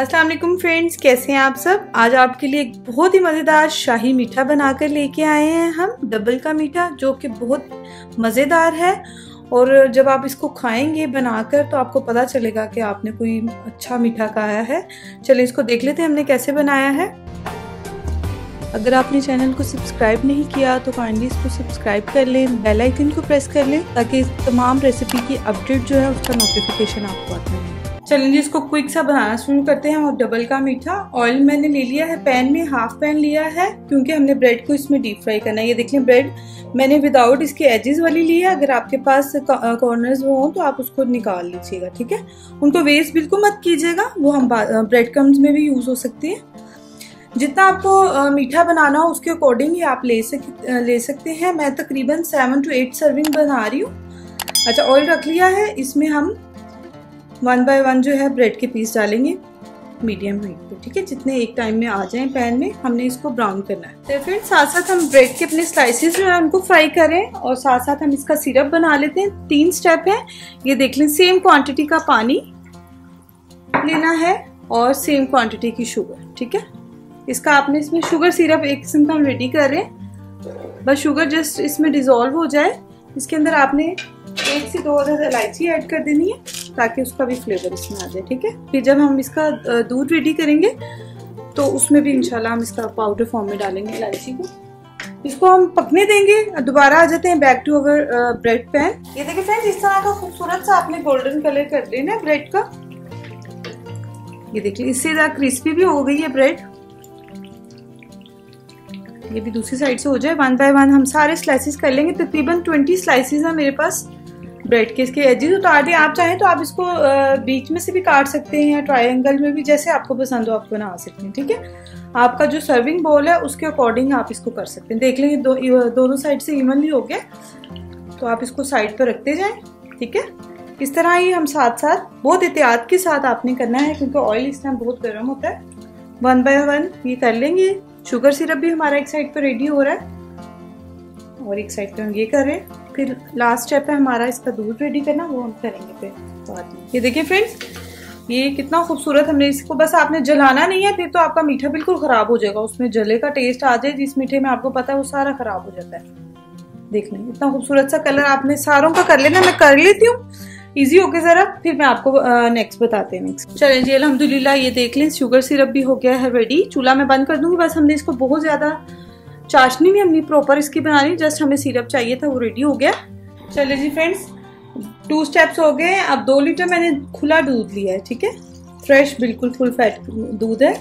अस्सलाम वालेकुम फ्रेंड्स, कैसे हैं आप सब। आज आपके लिए एक बहुत ही मज़ेदार शाही मीठा बनाकर लेके आए हैं हम, डबल का मीठा, जो कि बहुत मज़ेदार है। और जब आप इसको खाएंगे बनाकर तो आपको पता चलेगा कि आपने कोई अच्छा मीठा खाया है। चलिए इसको देख लेते हैं हमने कैसे बनाया है। अगर आपने चैनल को सब्सक्राइब नहीं किया तो काइंडली इसको सब्सक्राइब कर लें, बेल आइकन को प्रेस कर लें ताकि तमाम रेसिपी की अपडेट जो है उसका नोटिफिकेशन आपको आता है। चलिए जी इसको क्विक सा बनाना शुरू करते हैं। और डबल का मीठा, ऑयल मैंने ले लिया है पैन में, हाफ पैन लिया है क्योंकि हमने ब्रेड को इसमें डीप फ्राई करना है। ये देख लें ब्रेड मैंने विदाउट इसके एजेस वाली ली है। अगर आपके पास कॉर्नर्स वो हो तो आप उसको निकाल लीजिएगा, ठीक है। उनको वेस्ट बिल्कुल मत कीजिएगा, वो हम ब्रेड क्रम्स में भी यूज हो सकती है। जितना आपको मीठा बनाना हो उसके अकॉर्डिंग ही आप ले सकते हैं। मैं तकरीबन 7 to 8 सर्विंग बना रही हूँ। अच्छा, ऑयल रख लिया है, इसमें हम 1 by 1 जो है ब्रेड के पीस डालेंगे मीडियम हाइट पे, ठीक है। जितने एक टाइम में आ जाएं पैन में, हमने इसको ब्राउन करना है। तो फ्रेंड्स साथ साथ हम ब्रेड के अपने स्लाइसेस जो है उनको फ्राई करें और साथ साथ हम इसका सिरप बना लेते हैं। 3 स्टेप है, ये देख लें। सेम क्वांटिटी का पानी लेना है और सेम क्वांटिटी की शुगर, ठीक है। इसका आपने इसमें शुगर सिरप एक किस्म का हम रेडी कर रहे हैं, बस शुगर जस्ट इसमें डिजोल्व हो जाए। इसके अंदर आपने 1 से 2 अदद इलायची ऐड कर देनी है ताकि उसका भी फ्लेवर इसमें आ जाए, ठीक है। फिर जब हम इसका दूध रेडी करेंगे तो उसमें भी इंशाल्लाह हम इसका पाउडर फॉर्म में डालेंगे इलायची को। इसको हम पकने देंगे। दोबारा आ जाते हैं back to our bread pan. ये देखिए फ्रेंड्स, इस तरह का खूबसूरत सा आपने गोल्डन कलर कर देना है ब्रेड का। ये देखिए इससे ज्यादा क्रिस्पी भी हो गई है ब्रेड। ये भी दूसरी साइड से हो जाए। 1 by 1 हम सारे स्लाइसेस कर लेंगे। तकरीबन 20 स्लाइसेस है मेरे पास ब्रेड के। इसके एजेस उतार दें। आप चाहें तो आप इसको बीच में से भी काट सकते हैं, ट्रायंगल में भी, जैसे आपको पसंद हो आप बना सकते हैं, ठीक है। आपका जो सर्विंग बोल है उसके अकॉर्डिंग आप इसको कर सकते हैं। देख लेंगे दोनों साइड से इवनली हो गया तो आप इसको साइड पर रखते जाएं, ठीक है। इस तरह ही हम साथ साथ बहुत एहतियात के साथ आपने करना है क्योंकि ऑयल इस टाइम बहुत गर्म होता है। 1 by 1 ये कर लेंगे। शुगर सिरप भी हमारा एक साइड पर रेडी हो रहा है और एक साइड पे हम ये कर रहे हैं। फिर लास्ट स्टेप है हमारा इसका दूध रेडी करना, वो हम करेंगे फिर बाद में। ये देखिए फ्रेंड्स, ये कितना खूबसूरत। हमने इसको बस आपने जलाना नहीं है, फिर तो आपका मीठा बिल्कुल खराब हो जाएगा। उसमें जले का टेस्ट आ जाए जिस मीठे में, आपको पता है वो सारा खराब हो जाता है। देख लें इतना खूबसूरत सा कलर आपने सारों का कर लेना। मैं कर लेती हूँ इजी होके जरा, फिर मैं आपको नेक्स्ट बताते हैं। नेक्स्ट चलिए जी, अल्हम्दुलिल्लाह ये देख लें शुगर सिरप भी हो गया है रेडी। चूल्हा मैं बंद कर दूंगी। बस हमने इसको बहुत ज्यादा चाशनी नहीं हमने प्रॉपर इसकी बनानी, जस्ट हमें सिरप चाहिए था, वो रेडी हो गया। चलिए जी फ्रेंड्स, 2 स्टेप्स हो गए। अब 2 लीटर मैंने खुला दूध लिया है, ठीक है। फ्रेश बिल्कुल फुल फैट दूध है।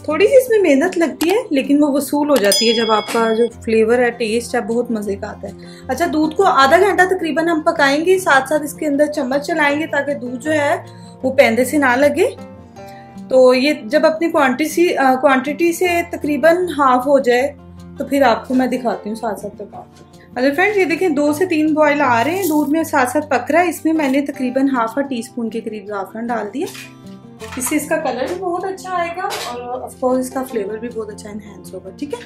थोड़ी सी इसमें मेहनत लगती है लेकिन वो वसूल हो जाती है जब आपका जो फ्लेवर है, टेस्ट है, बहुत मजे का आता है। अच्छा, दूध को आधा घंटा तकरीबन हम पकाएंगे। साथ साथ इसके अंदर चम्मच चलाएंगे ताकि दूध जो है वो पैंदे से ना लगे। तो ये जब अपनी क्वांटिटी से तकरीबन हाफ हो जाए तो फिर आपको मैं दिखाती हूँ साथ साथ पका। अच्छा फ्रेंड्स, ये देखें 2 से 3 बॉयल आ रहे हैं, दूध में साथ साथ पक रहा है। इसमें मैंने तकरीबन ½ टीस्पून के करीब ज़ाफ़रान डाल दिया। इससे इसका कलर भी बहुत अच्छा आएगा और ऑफ कोर्स इसका फ्लेवर भी बहुत अच्छा एनहांस होगा, ठीक है।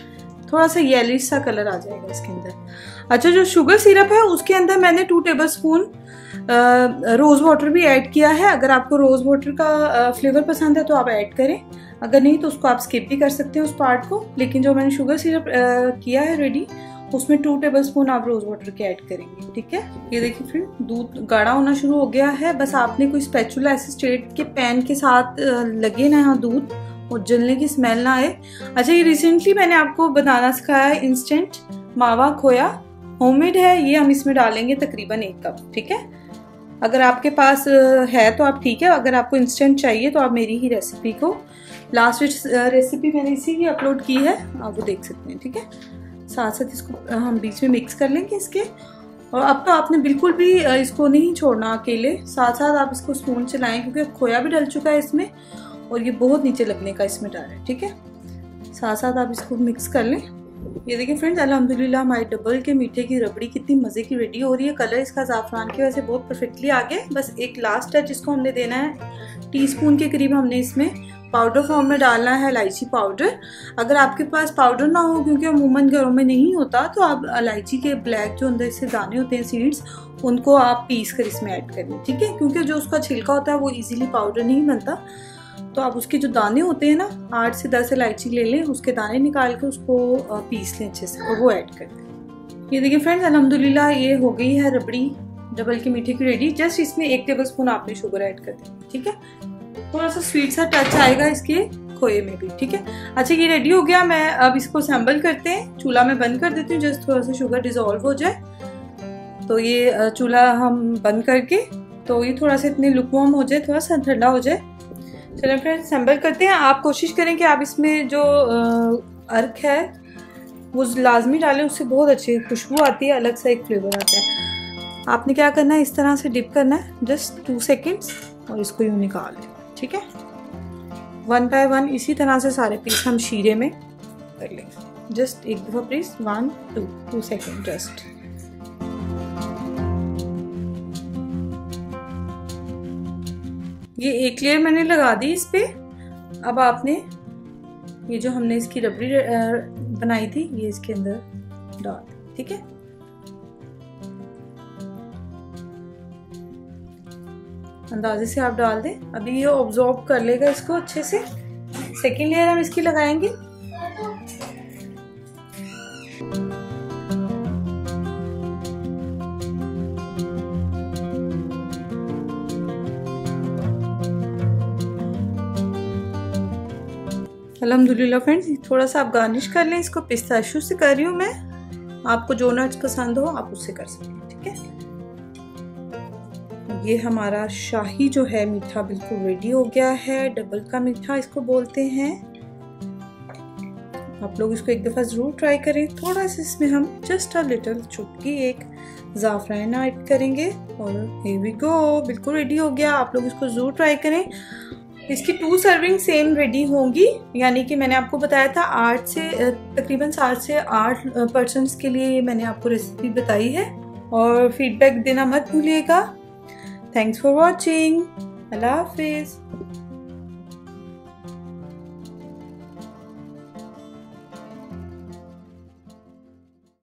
थोड़ा सा येलिश सा कलर आ जाएगा इसके अंदर। अच्छा, जो शुगर सिरप है उसके अंदर मैंने 2 टेबलस्पून रोज वाटर भी ऐड किया है। अगर आपको रोज वाटर का फ्लेवर पसंद है तो आप ऐड करें, अगर नहीं तो उसको आप स्किप भी कर सकते हैं उस पार्ट को। लेकिन जो मैंने शुगर सिरप किया है रेडी, उसमें 2 टेबलस्पून आप रोज वाटर के ऐड करेंगे, ठीक है। ये देखिए फिर दूध गाढ़ा होना शुरू हो गया है। बस आपने कोई स्पैचुला ऐसे स्ट्रेट के पैन के साथ लगे ना यहाँ दूध और जलने की स्मेल ना आए। अच्छा, ये रिसेंटली मैंने आपको बनाना सिखाया है इंस्टेंट मावा खोया, होममेड है। ये हम इसमें डालेंगे तकरीबन 1 कप, ठीक है। अगर आपके पास है तो आप ठीक है, अगर आपको इंस्टेंट चाहिए तो आप मेरी ही रेसिपी को, लास्ट रेसिपी मैंने इसी की अपलोड की है, आप वो देख सकते हैं, ठीक है। साथ साथ इसको हम बीच में मिक्स कर लेंगे इसके। और अब तो आपने बिल्कुल भी इसको नहीं छोड़ना अकेले, साथ साथ आप इसको स्पून चलाएं क्योंकि खोया भी डल चुका है इसमें और ये बहुत नीचे लगने का इसमें डर है, ठीक है। साथ साथ आप इसको मिक्स कर लें। ये देखिए फ्रेंड्स, अल्हम्दुलिल्लाह हमारे डबल के मीठे की रबड़ी कितनी मज़े की रेडी हो रही है। कलर इसका ज़ाफ़रान की वजह से बहुत परफेक्टली आ गया। बस एक लास्ट टच इसको हमने देना है। टीस्पून के करीब हमने इसमें पाउडर फॉर्म में डालना है इलायची पाउडर। अगर आपके पास पाउडर ना हो, क्योंकि अमूमन घरों में नहीं होता, तो आप इलायची के ब्लैक जो अंदर से दाने होते हैं सीड्स, उनको आप पीस कर इसमें ऐड कर लें, ठीक है। क्योंकि जो उसका छिलका होता है वो इजीली पाउडर नहीं बनता, तो आप उसके जो दाने होते हैं ना, 8 से 10 इलायची ले लें, उसके दाने निकाल के उसको पीस लें अच्छे से और वो ऐड कर दें। ये देखिए फ्रेंड्स, अल्हम्दुलिल्लाह ये हो गई है रबड़ी डबल के मीठे की रेडी। जस्ट इसमें 1 टेबलस्पून आपने शुगर ऐड कर दी, ठीक है। थोड़ा सा स्वीट सा टच आएगा इसके खोए में भी, ठीक है। अच्छा, ये रेडी हो गया। मैं अब इसको असेंबल करते हैं। चूल्हा में बंद कर देती हूँ, जस्ट थोड़ा सा शुगर डिजोल्व हो जाए। तो ये चूल्हा हम बंद करके, तो ये थोड़ा सा इतने लुकवार्म हो जाए, थोड़ा सा ठंडा हो जाए। चलो फ्रेंड्स, असेंबल करते हैं। आप कोशिश करें कि आप इसमें जो अर्क है वो लाजमी डालें, उससे बहुत अच्छी खुशबू आती है, अलग सा एक फ्लेवर आता है। आपने क्या करना है, इस तरह से डिप करना है जस्ट 2 सेकेंड्स और इसको यूँ निकाल लें, ठीक है। 1 बाय 1 इसी तरह से सारे पीस हम शीरे में कर लेंगे। जस्ट एक दफ़ा प्लीज 1 2 सेकेंड जस्ट। ये एक लेयर मैंने लगा दी इस पे। अब आपने ये जो हमने इसकी रबड़ी बनाई थी, ये इसके अंदर डाल, ठीक है। अंदाजे से आप डाल दें। अभी ये ऑब्जॉर्ब कर लेगा इसको अच्छे से। सेकेंड लेयर हम इसकी लगाएंगे। अल्हम्दुलिल्लाह फ्रेंड्स, थोड़ा सा आप गार्निश कर लें इसको। पिस्ताशियो से कर रही हूँ मैं, आपको जो नट्स पसंद हो आप उससे कर सकते हैं, ठीक है। ये हमारा शाही जो है मीठा बिल्कुल रेडी हो गया है। डबल का मीठा इसको बोलते हैं। आप लोग इसको एक दफ़ा ज़रूर ट्राई करें। थोड़ा सा इसमें हम जस्ट अ लिटिल चुटकी एक ज़ाफ़रान ऐड करेंगे और here we go, बिल्कुल रेडी हो गया। आप लोग इसको ज़रूर ट्राई करें। इसकी 2 सर्विंग सेम रेडी होंगी, यानी कि मैंने आपको बताया था 8 से तकरीबन 7 से 8 पर्सन्स के लिए मैंने आपको रेसिपी बताई है। और फीडबैक देना मत भूलिएगा। Thanks for watching. Allah Hafiz.